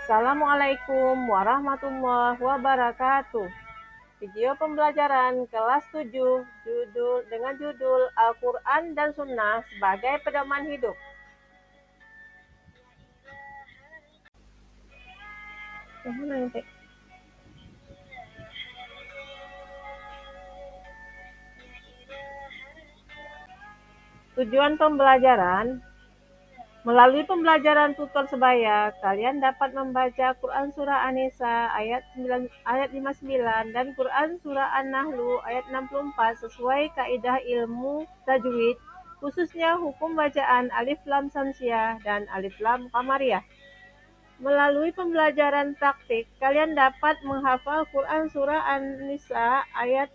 Assalamualaikum warahmatullahi wabarakatuh. Video pembelajaran kelas 7 dengan judul Al-Quran dan Sunnah sebagai pedoman hidup. Tujuan pembelajaran: melalui pembelajaran tutor sebaya, kalian dapat membaca Quran Surah An-Nisa ayat 59 dan Quran Surah An-Nahlu ayat 64 sesuai kaidah ilmu tajwid, khususnya hukum bacaan alif lam samsiah dan alif lam qamariyah. Melalui pembelajaran praktik, kalian dapat menghafal Quran Surah An-Nisa ayat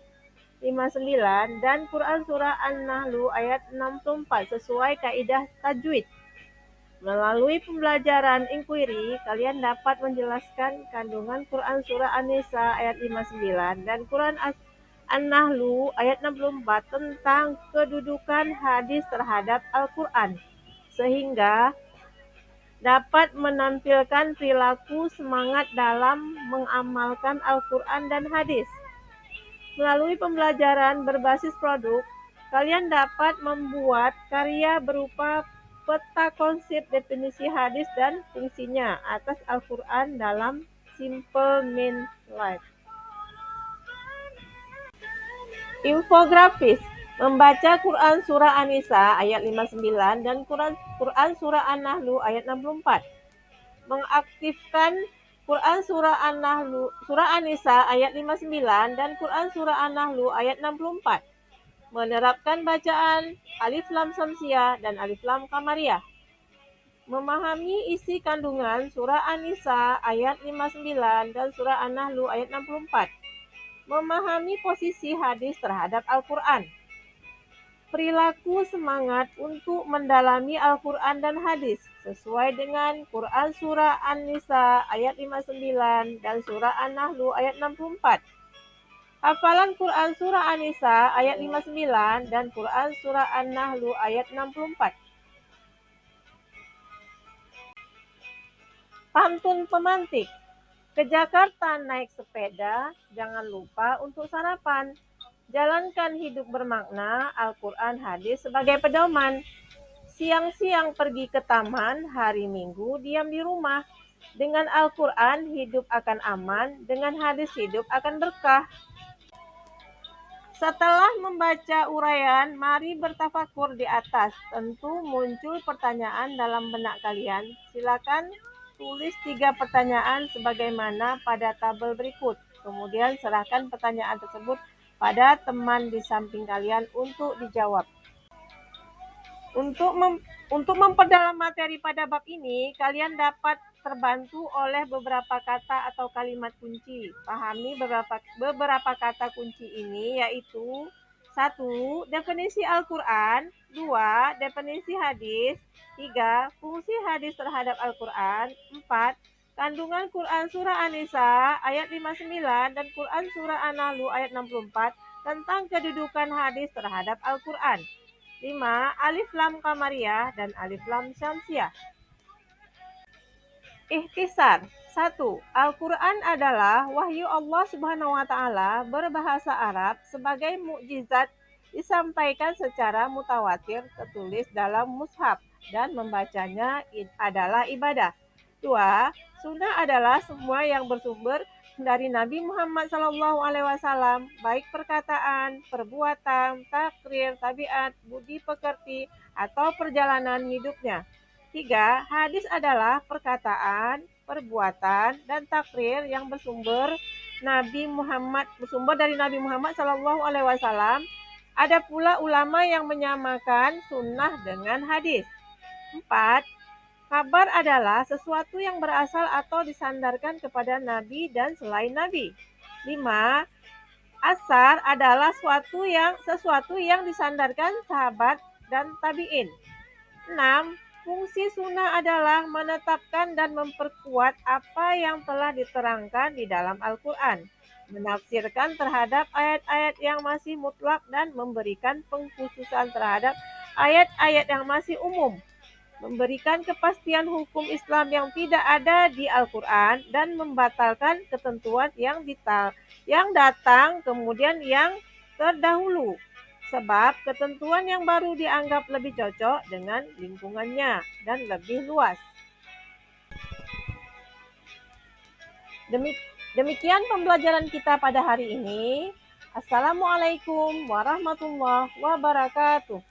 59 dan Quran Surah An-Nahlu ayat 64 sesuai kaidah tajwid. Melalui pembelajaran inquiry, kalian dapat menjelaskan kandungan Quran Surah An-Nisa ayat 59 dan Quran An-Nahlu ayat 64 tentang kedudukan hadis terhadap Al-Quran, sehingga dapat menampilkan perilaku semangat dalam mengamalkan Al-Quran dan hadis. Melalui pembelajaran berbasis produk, kalian dapat membuat karya berupa peta konsep definisi hadis dan fungsinya atas Al-Quran dalam Simple Mind Life. Infografis: membaca Quran Surah An-Nisa ayat 59 dan Quran Surah An-Nahlu ayat 64. Mengaktifkan Quran Surah An-Nisa ayat 59 dan Quran Surah An-Nahlu ayat 64. Menerapkan bacaan alif lam samsiah dan alif lam qamariyah. Memahami isi kandungan Surah An-Nisa ayat 59 dan Surah An-Nahlu ayat 64. Memahami posisi hadis terhadap Al-Quran. Perilaku semangat untuk mendalami Al-Quran dan hadis sesuai dengan Quran Surah An-Nisa ayat 59 dan Surah An-Nahlu ayat 64. Hafalan Quran Surah An-Nisa ayat 59 dan Quran Surah An-Nahlu ayat 64. Pantun pemantik: ke Jakarta naik sepeda, jangan lupa untuk sarapan. Jalankan hidup bermakna, Al-Quran hadis sebagai pedoman. Siang-siang pergi ke taman, hari Minggu diam di rumah. Dengan Al-Quran hidup akan aman, dengan hadis hidup akan berkah. Setelah membaca uraian, mari bertafakur di atas. Tentu muncul pertanyaan dalam benak kalian. Silakan tulis 3 pertanyaan sebagaimana pada tabel berikut. Kemudian serahkan pertanyaan tersebut pada teman di samping kalian untuk dijawab. Untuk memperdalam materi pada bab ini, kalian dapat terbantu oleh beberapa kata atau kalimat kunci. Pahami beberapa kata kunci ini, yaitu 1. Definisi Al-Quran. 2. Definisi hadis. 3. Fungsi hadis terhadap Al-Quran. 4. Kandungan Quran Surah An-Nisa ayat 59 dan Quran Surah An-Nahlu ayat 64 tentang kedudukan hadis terhadap Al-Quran. 5. Alif lam qamariyah dan alif lam syamsiah. Ikhtisar. 1. Al-Quran adalah wahyu Allah Subhanahu wa taala berbahasa Arab sebagai mukjizat, disampaikan secara mutawatir, tertulis dalam mushaf, dan membacanya adalah ibadah. 2. Sunnah adalah semua yang bersumber dari Nabi Muhammad SAW, baik perkataan, perbuatan, takrir, tabiat, budi pekerti, atau perjalanan hidupnya. 3. Hadis adalah perkataan, perbuatan, dan takrir yang bersumber dari Nabi Muhammad SAW. Ada pula ulama yang menyamakan sunnah dengan hadis. 4. Kabar adalah sesuatu yang berasal atau disandarkan kepada Nabi dan selain Nabi. 5. Asar adalah sesuatu yang disandarkan sahabat dan tabi'in. 6. Fungsi sunnah adalah menetapkan dan memperkuat apa yang telah diterangkan di dalam Al-Quran, menafsirkan terhadap ayat-ayat yang masih mutlak dan memberikan pengkhususan terhadap ayat-ayat yang masih umum. memberikan kepastian hukum Islam yang tidak ada di Al-Quran, dan membatalkan ketentuan yang datang kemudian yang terdahulu. Sebab ketentuan yang baru dianggap lebih cocok dengan lingkungannya dan lebih luas. Demikian pembelajaran kita pada hari ini. Assalamualaikum warahmatullahi wabarakatuh.